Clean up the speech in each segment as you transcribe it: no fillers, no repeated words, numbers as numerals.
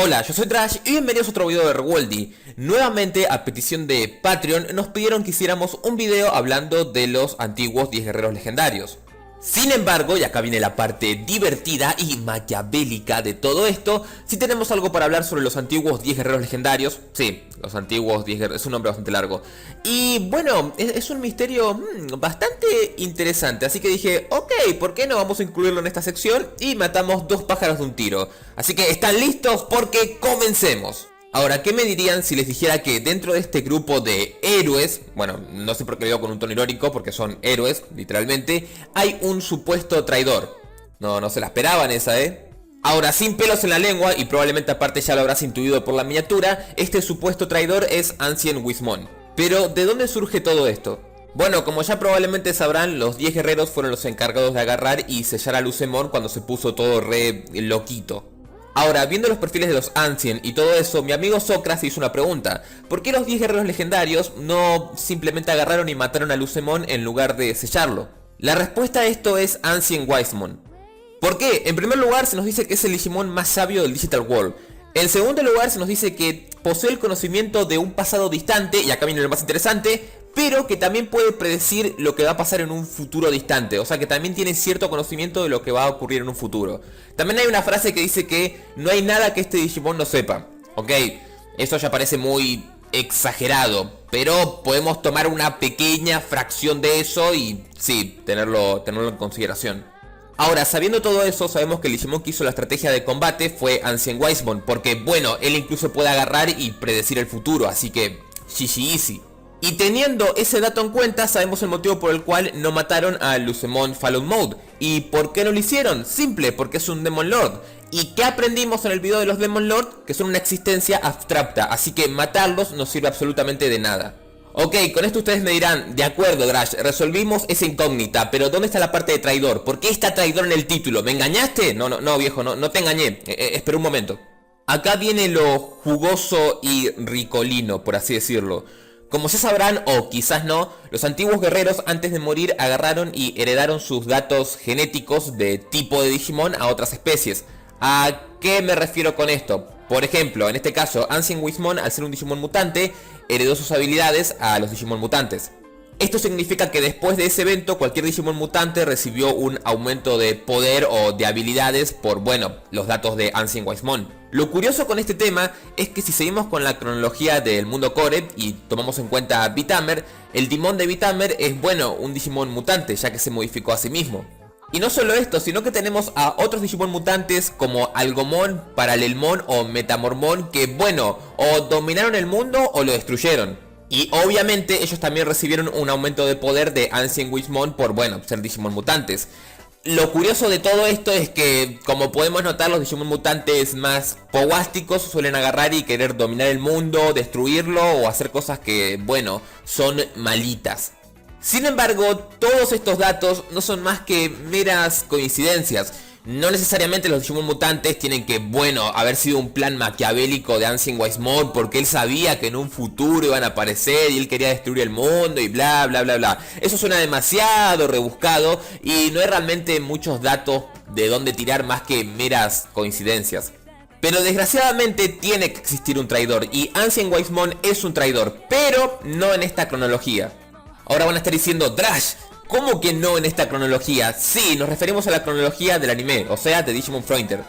Hola, yo soy Trash y bienvenidos a otro video de Rewoldy. Nuevamente, a petición de Patreon, nos pidieron que hiciéramos un video hablando de los antiguos 10 guerreros legendarios. Sin embargo, y acá viene la parte divertida y maquiavélica de todo esto, si tenemos algo para hablar sobre los antiguos 10 guerreros legendarios. Sí, los antiguos 10 guerreros, es un nombre bastante largo. Y bueno, es un misterio bastante interesante, así que dije, ok, ¿por qué no vamos a incluirlo en esta sección? Y matamos dos pájaros de un tiro. Así que, ¿están listos? Porque comencemos. Ahora, ¿qué me dirían si les dijera que dentro de este grupo de héroes, bueno, no sé por qué lo digo con un tono irónico, porque son héroes, literalmente, hay un supuesto traidor? No se la esperaban esa, ¿eh? Ahora, sin pelos en la lengua, y probablemente aparte ya lo habrás intuido por la miniatura, este supuesto traidor es Ancient Wismon. Pero, ¿de dónde surge todo esto? Bueno, como ya probablemente sabrán, los 10 guerreros fueron los encargados de agarrar y sellar a Lucemon cuando se puso todo re loquito. Ahora, viendo los perfiles de los Ancient y todo eso, mi amigo Socra se hizo una pregunta. ¿Por qué los 10 guerreros legendarios no simplemente agarraron y mataron a Lucemon en lugar de sellarlo? La respuesta a esto es Ancient Wismon. ¿Por qué? En primer lugar se nos dice que es el Digimon más sabio del Digital World. En segundo lugar se nos dice que posee el conocimiento de un pasado distante, y acá viene lo más interesante, pero que también puede predecir lo que va a pasar en un futuro distante. O sea que también tiene cierto conocimiento de lo que va a ocurrir en un futuro. También hay una frase que dice que no hay nada que este Digimon no sepa. Ok, eso ya parece muy exagerado, pero podemos tomar una pequeña fracción de eso y sí, tenerlo en consideración. Ahora, sabiendo todo eso, sabemos que el Digimon que hizo la estrategia de combate fue Ancient Wismon, porque bueno, él incluso puede agarrar y predecir el futuro, así que GG easy. Y teniendo ese dato en cuenta, sabemos el motivo por el cual no mataron a Lucemon Fallout Mode. ¿Y por qué no lo hicieron? Simple, porque es un Demon Lord. ¿Y qué aprendimos en el video de los Demon Lord? Que son una existencia abstracta, así que matarlos no sirve absolutamente de nada. Ok, con esto ustedes me dirán, de acuerdo Drash, resolvimos esa incógnita, pero ¿dónde está la parte de traidor? ¿Por qué está traidor en el título? ¿Me engañaste? No viejo, no te engañé, espera un momento. Acá viene lo jugoso y ricolino, por así decirlo. Como ya sabrán, o quizás no, los antiguos guerreros antes de morir agarraron y heredaron sus datos genéticos de tipo de Digimon a otras especies. ¿A qué me refiero con esto? Por ejemplo, en este caso, Ancient Wismon, al ser un Digimon mutante, heredó sus habilidades a los Digimon mutantes. Esto significa que después de ese evento, cualquier Digimon mutante recibió un aumento de poder o de habilidades por, bueno, los datos de Ancient Wismon. Lo curioso con este tema es que si seguimos con la cronología del mundo Core y tomamos en cuenta a Vitammer, el Digimon de Vitammer es, bueno, un Digimon mutante, ya que se modificó a sí mismo. Y no solo esto, sino que tenemos a otros Digimon mutantes como Algomon, Paralelmon o Metamormon que, bueno, o dominaron el mundo o lo destruyeron. Y obviamente ellos también recibieron un aumento de poder de Ancient Wismon por, bueno, ser Digimon mutantes. Lo curioso de todo esto es que, como podemos notar, los Digimon mutantes más powásticos suelen agarrar y querer dominar el mundo, destruirlo o hacer cosas que, bueno, son malitas. Sin embargo, todos estos datos no son más que meras coincidencias. No necesariamente los Digimon mutantes tienen que, bueno, haber sido un plan maquiavélico de Ancient Wismon, porque él sabía que en un futuro iban a aparecer y él quería destruir el mundo y bla bla bla bla. Eso suena demasiado rebuscado y no hay realmente muchos datos de dónde tirar más que meras coincidencias. Pero desgraciadamente tiene que existir un traidor y Ancient Wismon es un traidor, pero no en esta cronología. Ahora van a estar diciendo, Drash, ¿cómo que no en esta cronología? Sí, nos referimos a la cronología del anime, o sea, de Digimon Frontier.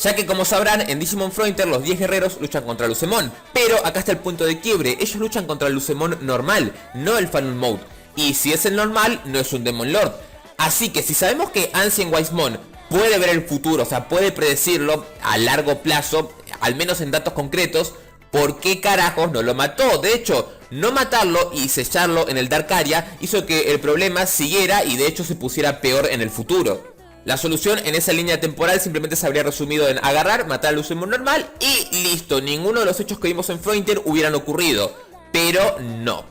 Ya que como sabrán, en Digimon Frontier los 10 guerreros luchan contra Lucemon. Pero acá está el punto de quiebre, ellos luchan contra el Lucemon normal, no el Fallout Mode. Y si es el normal, no es un Demon Lord. Así que si sabemos que Ancient Wismon puede ver el futuro, o sea, puede predecirlo a largo plazo, al menos en datos concretos, ¿por qué carajos no lo mató? De hecho, no matarlo y sellarlo en el Darkaria hizo que el problema siguiera y de hecho se pusiera peor en el futuro. La solución en esa línea temporal simplemente se habría resumido en agarrar, matar al Lucemon normal y listo, ninguno de los hechos que vimos en Frontier hubieran ocurrido. Pero no.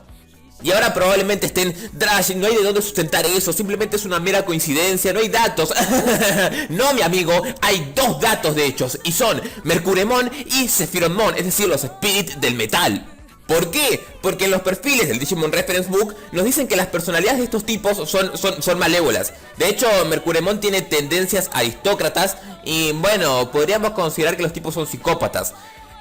Y ahora probablemente estén, Drash, no hay de dónde sustentar eso, simplemente es una mera coincidencia, no hay datos. No, mi amigo, hay dos datos de hechos y son Mercuremon y Sephirotmon, es decir, los Spirits del metal. ¿Por qué? Porque en los perfiles del Digimon Reference Book nos dicen que las personalidades de estos tipos son malévolas. De hecho, Mercuremon tiene tendencias aristócratas y bueno, podríamos considerar que los tipos son psicópatas.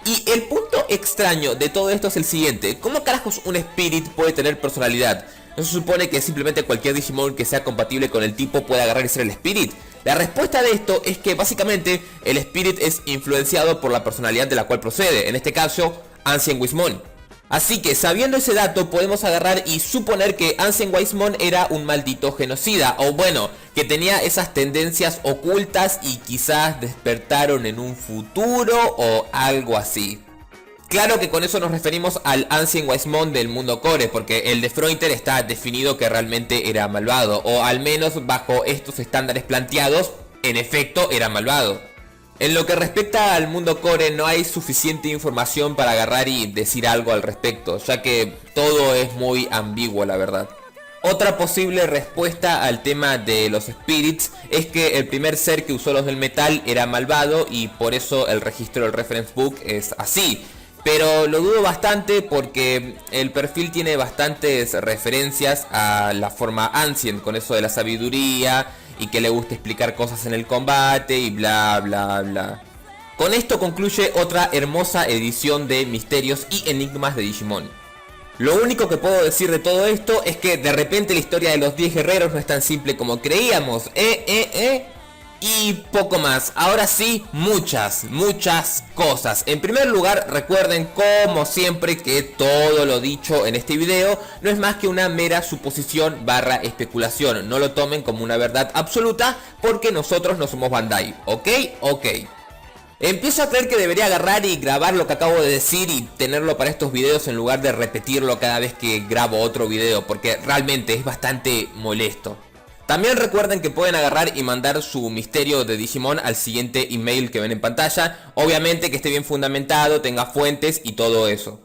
Y el punto extraño de todo esto es el siguiente: ¿cómo carajos un Spirit puede tener personalidad? ¿No se supone que simplemente cualquier Digimon que sea compatible con el tipo puede agarrar y ser el Spirit? La respuesta de esto es que básicamente el Spirit es influenciado por la personalidad de la cual procede, en este caso, Ancient Wismon. Así que sabiendo ese dato podemos agarrar y suponer que Ancient Wismon era un maldito genocida, o bueno, que tenía esas tendencias ocultas y quizás despertaron en un futuro o algo así. Claro que con eso nos referimos al Ancient Wismon del mundo core, porque el de Frointer está definido que realmente era malvado, o al menos bajo estos estándares planteados, en efecto era malvado. En lo que respecta al mundo core no hay suficiente información para agarrar y decir algo al respecto, ya que todo es muy ambiguo, la verdad. Otra posible respuesta al tema de los spirits es que el primer ser que usó los del metal era malvado y por eso el registro del reference book es así. Pero lo dudo bastante porque el perfil tiene bastantes referencias a la forma Ancient, con eso de la sabiduría y que le gusta explicar cosas en el combate y bla bla bla. Con esto concluye otra hermosa edición de Misterios y Enigmas de Digimon. Lo único que puedo decir de todo esto es que de repente la historia de los 10 guerreros no es tan simple como creíamos, y poco más. Ahora sí, muchas cosas. En primer lugar, recuerden como siempre que todo lo dicho en este video no es más que una mera suposición barra especulación. No lo tomen como una verdad absoluta porque nosotros no somos Bandai, ¿ok? Empiezo a creer que debería agarrar y grabar lo que acabo de decir y tenerlo para estos videos en lugar de repetirlo cada vez que grabo otro video, porque realmente es bastante molesto. También recuerden que pueden agarrar y mandar su misterio de Digimon al siguiente email que ven en pantalla. Obviamente que esté bien fundamentado, tenga fuentes y todo eso.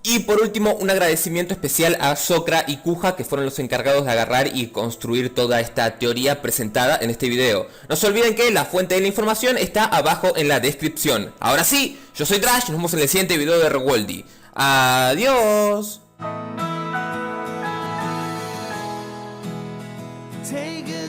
Y por último, un agradecimiento especial a Sokra y Kuja, que fueron los encargados de agarrar y construir toda esta teoría presentada en este video. No se olviden que la fuente de la información está abajo en la descripción. Ahora sí, yo soy Trash y nos vemos en el siguiente video de Rewoldy. Adiós. Take it